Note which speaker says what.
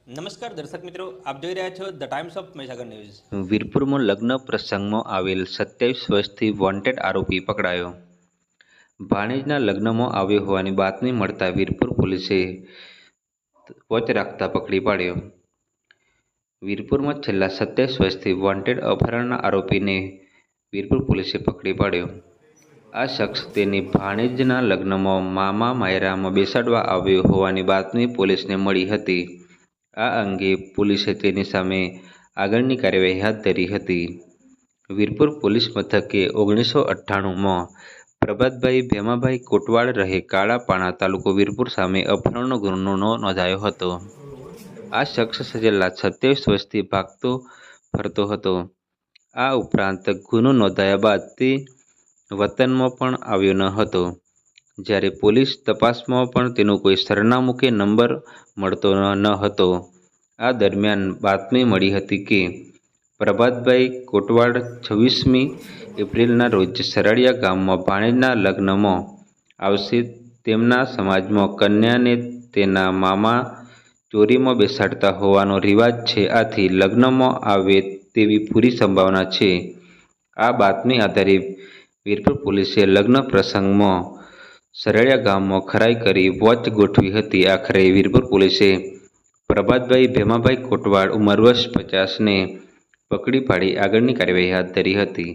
Speaker 1: નમસ્કાર દર્શક મિત્રો, આપ જોઈ રહ્યા છો the times of Mahisagar news.
Speaker 2: વીરપુરમાં લગ્ન પ્રસંગમાં આવેલ 27 વર્ષથી વોન્ટેડ આરોપી પકડાયો. ભાણેજના લગ્નમાં આવ્યો હોવાની બાતમી મળતા વીરપુર પોલીસે વોચ રાખતા પકડી પાડ્યો. વીરપુરમાં છેલ્લા 27 વર્ષથી વોન્ટેડ અપહરણના આરોપીને વીરપુર પોલીસે પકડી પાડ્યો. આ શખ્સ તેની ભાણેજના લગ્નમાં મામા માયરામાં બેસાડવા આવ્યો હોવાની બાતમી પોલીસને મળી હતી. આ અંગે પોલીસે તેની સામે આગળની કાર્યવાહી હાથ ધરી હતી. વીરપુર પોલીસ મથકે 1998માં પ્રભાતભાઈ ભેમાભાઈ કોટવાડ રહે કાળાપાણા તાલુકો વીરપુર સામે અપહરણનો ગુનો નોંધાયો હતો. આ શખ્સ છેલ્લા 27 વર્ષથી ભાગતો ફરતો હતો. આ ઉપરાંત ગુનો નોંધાયા બાદ તે વતનમાં પણ આવ્યો ન હતો, જ્યારે પોલીસ તપાસમાં પણ તેનું કોઈ સરનામું કે નંબર મળતો ન હતો. આ દરમિયાન બાતમી મળી હતી કે પ્રભાતભાઈ કોટવાડ 26મી એપ્રિલના રોજ સરળિયા ગામમાં ભાણેજના લગ્નમાં આવશે. તેમના સમાજમાં કન્યાને તેના મામા ચોરીમાં બેસાડતા હોવાનો રિવાજ છે, આથી લગ્નમાં આવે તેવી પૂરી સંભાવના છે. આ બાતમી આધારે વીરપુર પોલીસે લગ્ન પ્રસંગમાં સરળિયા ગામમાં ખરાઈ કરી વોચ ગોઠવી હતી. આખરે વીરપુર પોલીસે પ્રભાતભાઈ ભેમાભાઈ કોટવાડ ઉંમર વર્ષ 50ને પકડી પાડી આગળની કાર્યવાહી હાથ ધરી હતી.